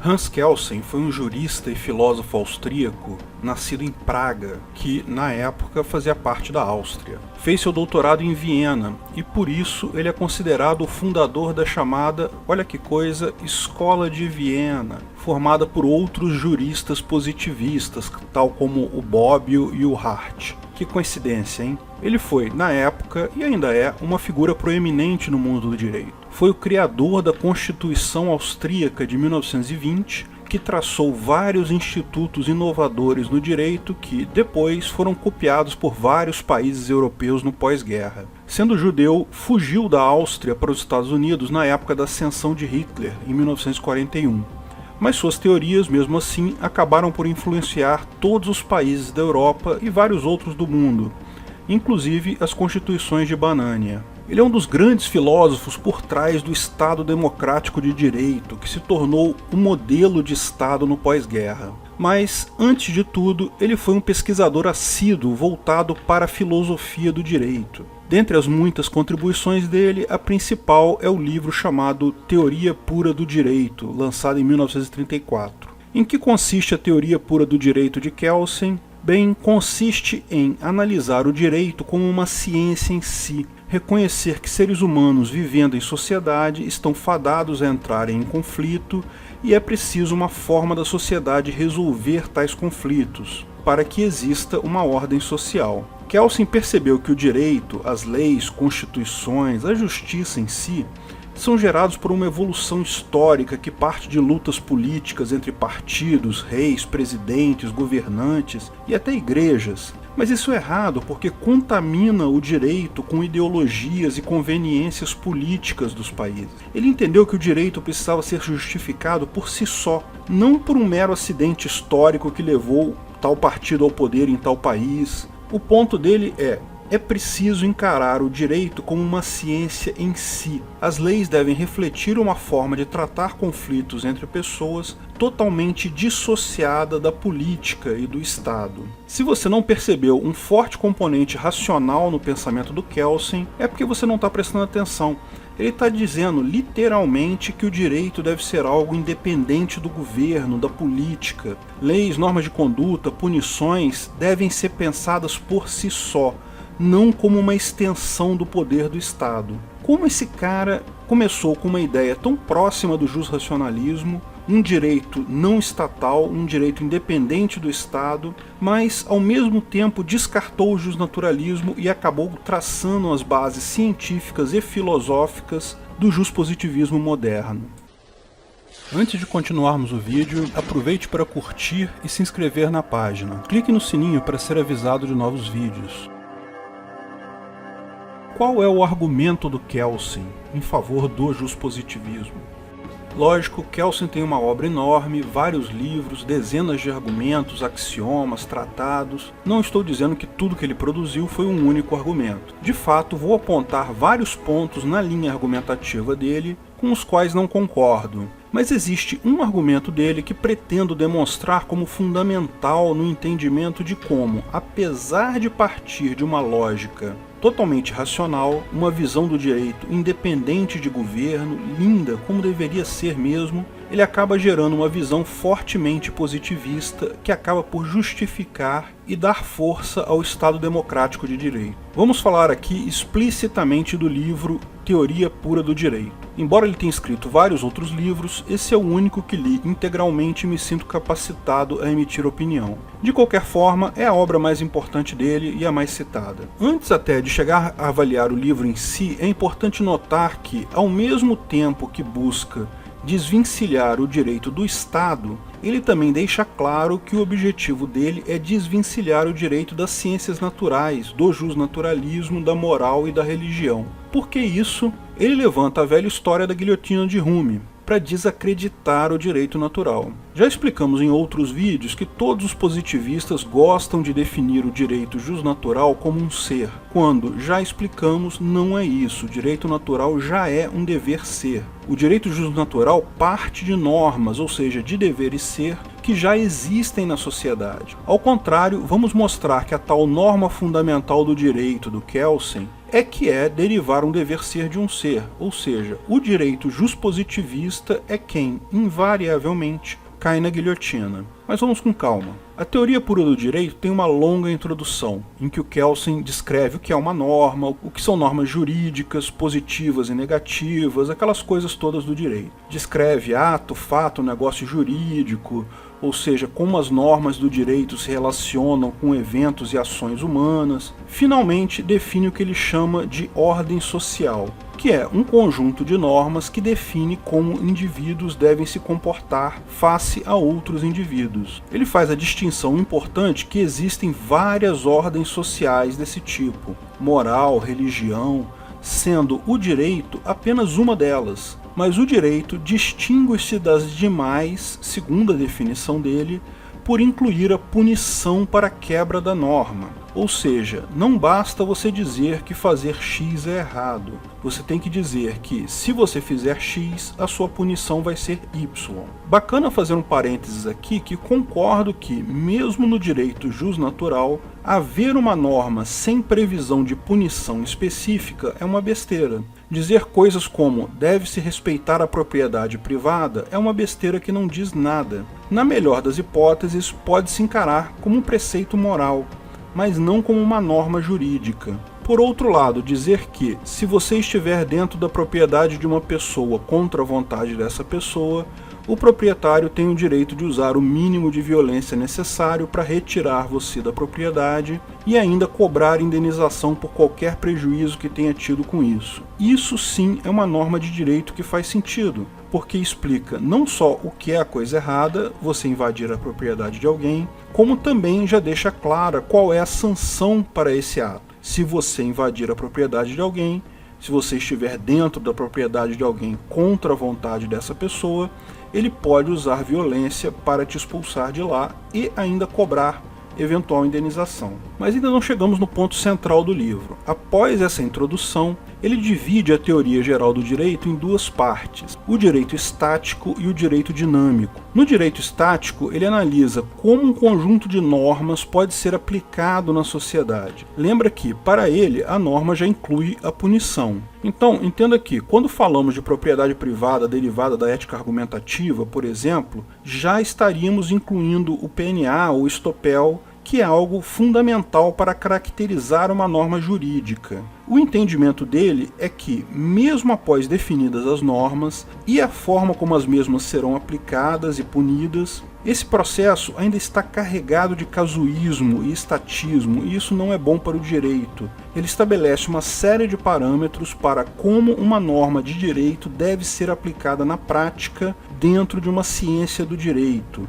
Hans Kelsen foi um jurista e filósofo austríaco nascido em Praga, que na época fazia parte da Áustria. Fez seu doutorado em Viena e por isso ele é considerado o fundador da chamada, olha que coisa, Escola de Viena, formada por outros juristas positivistas, tal como o Bobbio e o Hart. Que coincidência, hein? Ele foi, na época, e ainda é, uma figura proeminente no mundo do direito. Foi o criador da Constituição Austríaca de 1920, que traçou vários institutos inovadores no direito que, depois, foram copiados por vários países europeus no pós-guerra. Sendo judeu, fugiu da Áustria para os Estados Unidos na época da ascensão de Hitler, em 1941. Mas suas teorias, mesmo assim, acabaram por influenciar todos os países da Europa e vários outros do mundo, inclusive as constituições de Banânia. Ele é um dos grandes filósofos por trás do Estado Democrático de Direito, que se tornou um modelo de Estado no pós-guerra. Mas, antes de tudo, ele foi um pesquisador assíduo voltado para a filosofia do direito. Dentre as muitas contribuições dele, a principal é o livro chamado Teoria Pura do Direito, lançado em 1934. Em que consiste a Teoria Pura do Direito de Kelsen? Bem, consiste em analisar o direito como uma ciência em si, reconhecer que seres humanos vivendo em sociedade estão fadados a entrarem em conflito e é preciso uma forma da sociedade resolver tais conflitos, para que exista uma ordem social. Kelsen percebeu que o direito, as leis, constituições, a justiça em si, são gerados por uma evolução histórica que parte de lutas políticas entre partidos, reis, presidentes, governantes e até igrejas. Mas isso é errado porque contamina o direito com ideologias e conveniências políticas dos países. Ele entendeu que o direito precisava ser justificado por si só, não por um mero acidente histórico que levou tal partido ao poder em tal país. O ponto dele é preciso encarar o direito como uma ciência em si. As leis devem refletir uma forma de tratar conflitos entre pessoas totalmente dissociada da política e do Estado. Se você não percebeu um forte componente racional no pensamento do Kelsen, é porque você não está prestando atenção. Ele está dizendo literalmente que o direito deve ser algo independente do governo, da política. Leis, normas de conduta, punições devem ser pensadas por si só, não como uma extensão do poder do Estado. Como esse cara começou com uma ideia tão próxima do jusracionalismo, um direito não estatal, um direito independente do Estado, mas ao mesmo tempo descartou o jusnaturalismo e acabou traçando as bases científicas e filosóficas do juspositivismo moderno. Antes de continuarmos o vídeo, aproveite para curtir e se inscrever na página. Clique no sininho para ser avisado de novos vídeos. Qual é o argumento do Kelsen em favor do juspositivismo? Lógico, Kelsen tem uma obra enorme, vários livros, dezenas de argumentos, axiomas, tratados. Não estou dizendo que tudo que ele produziu foi um único argumento. De fato, vou apontar vários pontos na linha argumentativa dele com os quais não concordo. Mas existe um argumento dele que pretendo demonstrar como fundamental no entendimento de como, apesar de partir de uma lógica totalmente racional, uma visão do direito independente de governo, linda como deveria ser mesmo, ele acaba gerando uma visão fortemente positivista que acaba por justificar e dar força ao Estado Democrático de Direito. Vamos falar aqui explicitamente do livro Teoria Pura do Direito. Embora ele tenha escrito vários outros livros, esse é o único que li integralmente e me sinto capacitado a emitir opinião. De qualquer forma, é a obra mais importante dele e a mais citada. Antes até de chegar a avaliar o livro em si, é importante notar que, ao mesmo tempo que busca desvencilhar o direito do Estado, ele também deixa claro que o objetivo dele é desvencilhar o direito das ciências naturais, do jusnaturalismo, da moral e da religião. Por que isso? Ele levanta a velha história da guilhotina de Hume, para desacreditar o direito natural. Já explicamos em outros vídeos que todos os positivistas gostam de definir o direito jusnatural como um ser, quando, já explicamos, não é isso. O direito natural já é um dever ser. O direito jusnatural parte de normas, ou seja, de deveres ser, que já existem na sociedade. Ao contrário, vamos mostrar que a tal norma fundamental do direito do Kelsen é que é derivar um dever ser de um ser, ou seja, o direito juspositivista é quem, invariavelmente, cai na guilhotina. Mas vamos com calma. A teoria pura do direito tem uma longa introdução, em que o Kelsen descreve o que é uma norma, o que são normas jurídicas, positivas e negativas, aquelas coisas todas do direito. Descreve ato, fato, negócio jurídico, ou seja, como as normas do direito se relacionam com eventos e ações humanas. Finalmente, define o que ele chama de ordem social, que é um conjunto de normas que define como indivíduos devem se comportar face a outros indivíduos. Ele faz a distinção importante que existem várias ordens sociais desse tipo, moral, religião, sendo o direito apenas uma delas. Mas o direito distingue-se das demais, segundo a definição dele, por incluir a punição para a quebra da norma. Ou seja, não basta você dizer que fazer X é errado. Você tem que dizer que, se você fizer X, a sua punição vai ser Y. Bacana fazer um parênteses aqui que concordo que, mesmo no direito jusnatural, haver uma norma sem previsão de punição específica é uma besteira. Dizer coisas como deve-se respeitar a propriedade privada é uma besteira que não diz nada. Na melhor das hipóteses, pode-se encarar como um preceito moral, mas não como uma norma jurídica. Por outro lado, dizer que, se você estiver dentro da propriedade de uma pessoa contra a vontade dessa pessoa, o proprietário tem o direito de usar o mínimo de violência necessário para retirar você da propriedade e ainda cobrar indenização por qualquer prejuízo que tenha tido com isso. Isso sim é uma norma de direito que faz sentido, porque explica não só o que é a coisa errada, você invadir a propriedade de alguém, como também já deixa clara qual é a sanção para esse ato. Se você invadir a propriedade de alguém, se você estiver dentro da propriedade de alguém contra a vontade dessa pessoa, ele pode usar violência para te expulsar de lá e ainda cobrar eventual indenização. Mas ainda não chegamos no ponto central do livro. Após essa introdução, ele divide a teoria geral do direito em duas partes, o direito estático e o direito dinâmico. No direito estático, ele analisa como um conjunto de normas pode ser aplicado na sociedade. Lembra que, para ele, a norma já inclui a punição. Então, entenda que, quando falamos de propriedade privada derivada da ética argumentativa, por exemplo, já estaríamos incluindo o PNA ou estopel, que é algo fundamental para caracterizar uma norma jurídica. O entendimento dele é que, mesmo após definidas as normas e a forma como as mesmas serão aplicadas e punidas, esse processo ainda está carregado de casuísmo e estatismo, e isso não é bom para o direito. Ele estabelece uma série de parâmetros para como uma norma de direito deve ser aplicada na prática dentro de uma ciência do direito.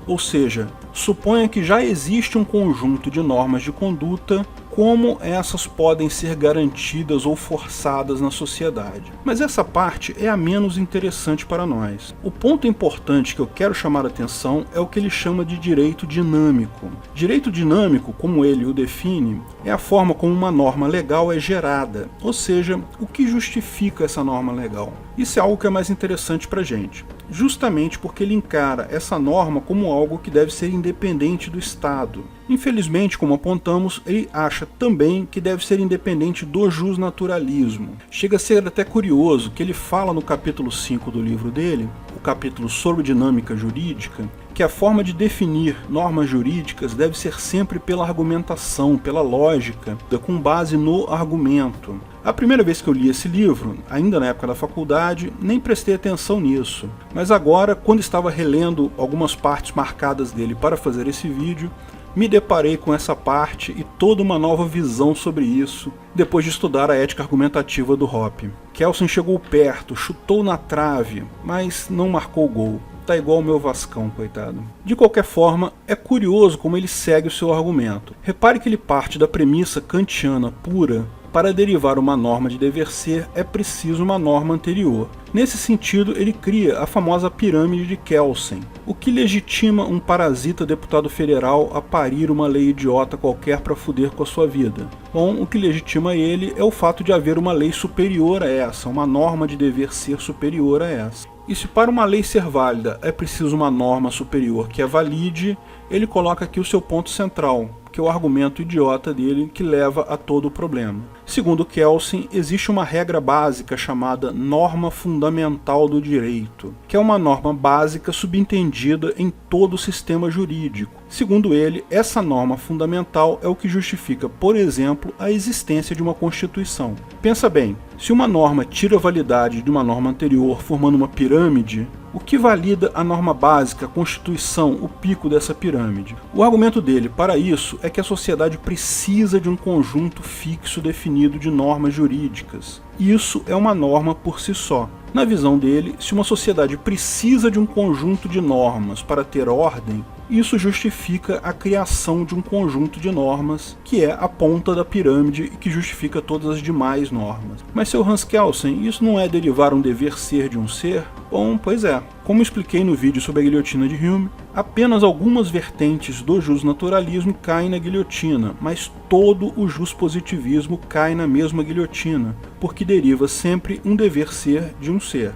Ou seja, suponha que já existe um conjunto de normas de conduta, como essas podem ser garantidas ou forçadas na sociedade. Mas essa parte é a menos interessante para nós. O ponto importante que eu quero chamar a atenção é o que ele chama de direito dinâmico. Direito dinâmico, como ele o define, é a forma como uma norma legal é gerada, ou seja, o que justifica essa norma legal. Isso é algo que é mais interessante para a gente, justamente porque ele encara essa norma como algo que deve ser independente do Estado. Infelizmente, como apontamos, ele acha também que deve ser independente do jusnaturalismo. Chega a ser até curioso que ele fala no capítulo 5 do livro dele, o capítulo sobre dinâmica jurídica, que a forma de definir normas jurídicas deve ser sempre pela argumentação, pela lógica, com base no argumento. A primeira vez que eu li esse livro, ainda na época da faculdade, nem prestei atenção nisso. Mas agora, quando estava relendo algumas partes marcadas dele para fazer esse vídeo, me deparei com essa parte e toda uma nova visão sobre isso, depois de estudar a ética argumentativa do Hoppe. Kelsen chegou perto, chutou na trave, mas não marcou gol. Tá igual o meu Vascão, coitado. De qualquer forma, é curioso como ele segue o seu argumento. Repare que ele parte da premissa kantiana pura. Para derivar uma norma de dever ser, é preciso uma norma anterior. Nesse sentido, ele cria a famosa pirâmide de Kelsen, o que legitima um parasita deputado federal a parir uma lei idiota qualquer para foder com a sua vida. Bom, o que legitima ele é o fato de haver uma lei superior a essa, uma norma de dever ser superior a essa. E se para uma lei ser válida é preciso uma norma superior que a valide, ele coloca aqui o seu ponto central, que é o argumento idiota dele que leva a todo o problema. Segundo Kelsen, existe uma regra básica chamada norma fundamental do direito, que é uma norma básica subentendida em todo o sistema jurídico. Segundo ele, essa norma fundamental é o que justifica, por exemplo, a existência de uma Constituição. Pensa bem, se uma norma tira a validade de uma norma anterior formando uma pirâmide, o que valida a norma básica, a Constituição, o pico dessa pirâmide? O argumento dele para isso é que a sociedade precisa de um conjunto fixo definido de normas jurídicas. Isso é uma norma por si só. Na visão dele, se uma sociedade precisa de um conjunto de normas para ter ordem, isso justifica a criação de um conjunto de normas, que é a ponta da pirâmide e que justifica todas as demais normas. Mas, seu Hans Kelsen, isso não é derivar um dever ser de um ser? Bom, pois é. Como expliquei no vídeo sobre a guilhotina de Hume, apenas algumas vertentes do justnaturalismo caem na guilhotina, mas todo o justpositivismo cai na mesma guilhotina, porque deriva sempre um dever ser de um ser.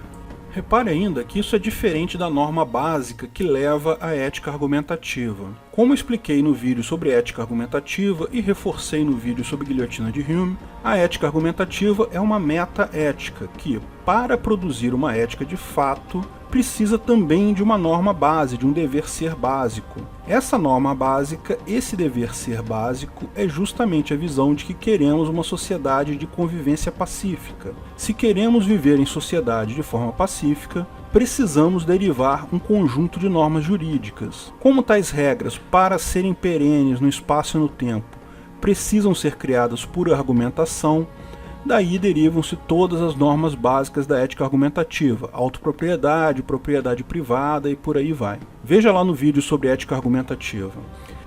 Repare ainda que isso é diferente da norma básica que leva à ética argumentativa. Como expliquei no vídeo sobre ética argumentativa e reforcei no vídeo sobre guilhotina de Hume, a ética argumentativa é uma meta-ética que, para produzir uma ética de fato, precisa também de uma norma base, de um dever ser básico. Essa norma básica, esse dever ser básico, é justamente a visão de que queremos uma sociedade de convivência pacífica. Se queremos viver em sociedade de forma pacífica, precisamos derivar um conjunto de normas jurídicas. Como tais regras, para serem perenes no espaço e no tempo, precisam ser criadas por argumentação, daí derivam-se todas as normas básicas da ética argumentativa, autopropriedade, propriedade privada e por aí vai. Veja lá no vídeo sobre ética argumentativa.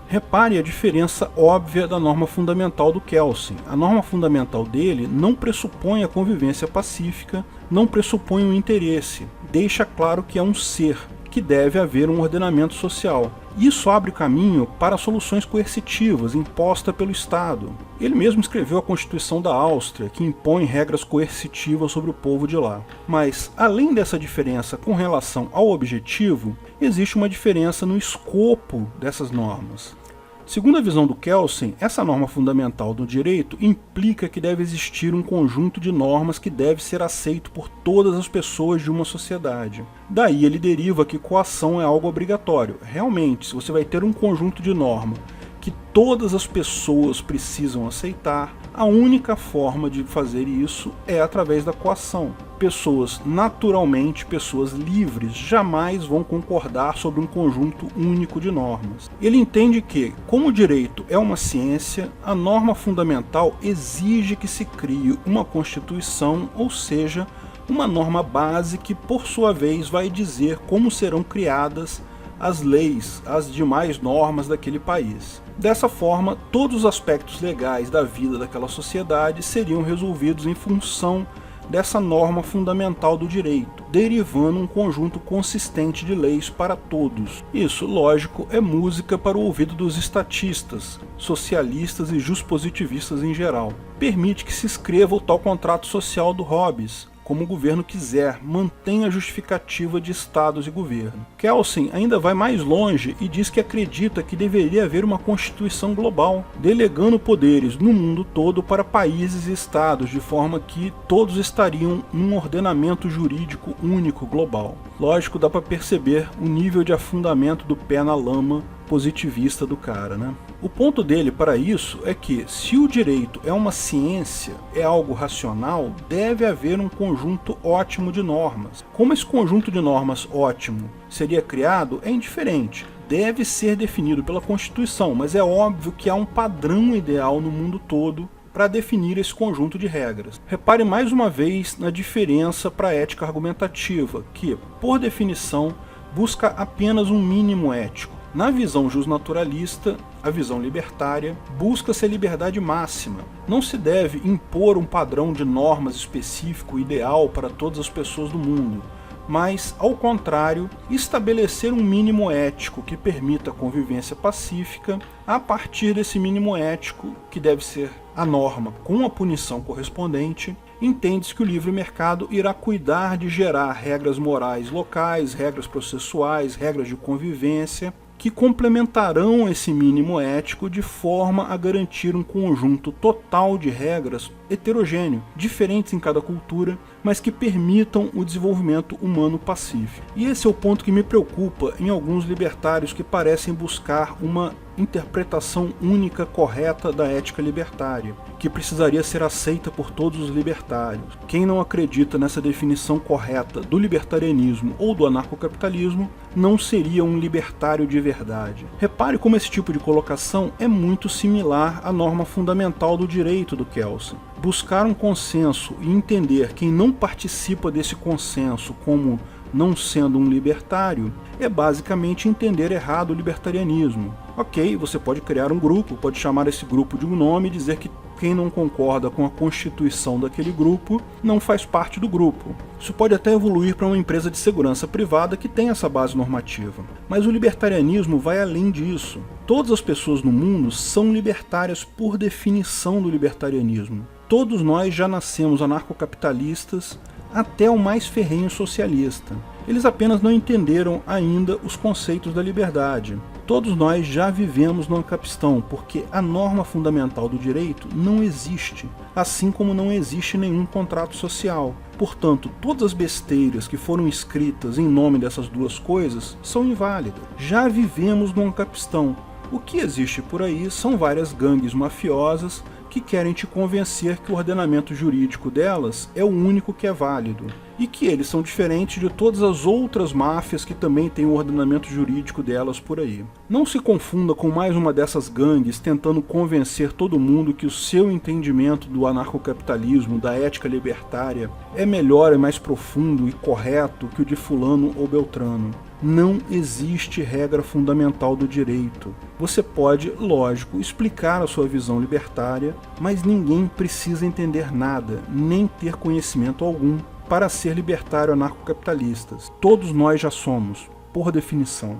Repare a diferença óbvia da norma fundamental do Kelsen. A norma fundamental dele não pressupõe a convivência pacífica, não pressupõe um interesse, deixa claro que é um ser, que deve haver um ordenamento social. Isso abre caminho para soluções coercitivas impostas pelo Estado. Ele mesmo escreveu a Constituição da Áustria, que impõe regras coercitivas sobre o povo de lá. Mas, além dessa diferença com relação ao objetivo, existe uma diferença no escopo dessas normas. Segundo a visão do Kelsen, essa norma fundamental do direito implica que deve existir um conjunto de normas que deve ser aceito por todas as pessoas de uma sociedade. Daí ele deriva que coação é algo obrigatório. Realmente, se você vai ter um conjunto de normas que todas as pessoas precisam aceitar, a única forma de fazer isso é através da coação. Pessoas, naturalmente, pessoas livres, jamais vão concordar sobre um conjunto único de normas. Ele entende que, como o direito é uma ciência, a norma fundamental exige que se crie uma Constituição, ou seja, uma norma base que, por sua vez, vai dizer como serão criadas as leis, as demais normas daquele país. Dessa forma, todos os aspectos legais da vida daquela sociedade seriam resolvidos em função dessa norma fundamental do direito, derivando um conjunto consistente de leis para todos. Isso, lógico, é música para o ouvido dos estatistas, socialistas e justpositivistas em geral. Permite que se escreva o tal contrato social do Hobbes, como o governo quiser, mantém a justificativa de estados e governo. Kelsen ainda vai mais longe e diz que acredita que deveria haver uma Constituição global, delegando poderes no mundo todo para países e estados, de forma que todos estariam num ordenamento jurídico único global. Lógico, dá para perceber o nível de afundamento do pé na lama positivista do cara, né? O ponto dele para isso é que, se o direito é uma ciência, é algo racional, deve haver um conjunto ótimo de normas. Como esse conjunto de normas ótimo seria criado, é indiferente. Deve ser definido pela Constituição, mas é óbvio que há um padrão ideal no mundo todo para definir esse conjunto de regras. Repare mais uma vez na diferença para a ética argumentativa, que, por definição, busca apenas um mínimo ético. Na visão justnaturalista, a visão libertária, busca-se a liberdade máxima. Não se deve impor um padrão de normas específico ideal para todas as pessoas do mundo, mas, ao contrário, estabelecer um mínimo ético que permita a convivência pacífica. A partir desse mínimo ético, que deve ser a norma com a punição correspondente, entende-se que o livre mercado irá cuidar de gerar regras morais locais, regras processuais, regras de convivência, que complementarão esse mínimo ético de forma a garantir um conjunto total de regras heterogêneo, diferentes em cada cultura, mas que permitam o desenvolvimento humano pacífico. E esse é o ponto que me preocupa em alguns libertários que parecem buscar uma interpretação única correta da ética libertária, que precisaria ser aceita por todos os libertários. Quem não acredita nessa definição correta do libertarianismo ou do anarcocapitalismo não seria um libertário de verdade. Repare como esse tipo de colocação é muito similar à norma fundamental do direito do Kelsen. Buscar um consenso e entender quem não participa desse consenso como não sendo um libertário é basicamente entender errado o libertarianismo. Ok, você pode criar um grupo, pode chamar esse grupo de um nome e dizer que quem não concorda com a constituição daquele grupo não faz parte do grupo. Isso pode até evoluir para uma empresa de segurança privada que tem essa base normativa. Mas o libertarianismo vai além disso. Todas as pessoas no mundo são libertárias por definição do libertarianismo. Todos nós já nascemos anarcocapitalistas, até o mais ferrenho socialista. Eles apenas não entenderam ainda os conceitos da liberdade. Todos nós já vivemos no ancapistão, porque a norma fundamental do direito não existe, assim como não existe nenhum contrato social. Portanto, todas as besteiras que foram escritas em nome dessas duas coisas são inválidas. Já vivemos no ancapistão. O que existe por aí são várias gangues mafiosas que querem te convencer que o ordenamento jurídico delas é o único que é válido, e que eles são diferentes de todas as outras máfias que também têm o ordenamento jurídico delas por aí. Não se confunda com mais uma dessas gangues tentando convencer todo mundo que o seu entendimento do anarcocapitalismo, da ética libertária, é melhor e mais profundo e correto que o de fulano ou beltrano. Não existe regra fundamental do direito. Você pode, lógico, explicar a sua visão libertária, mas ninguém precisa entender nada, nem ter conhecimento algum, para ser libertário anarcocapitalista. Todos nós já somos, por definição.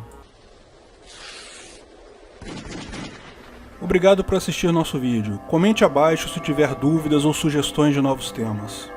Obrigado por assistir nosso vídeo. Comente abaixo se tiver dúvidas ou sugestões de novos temas.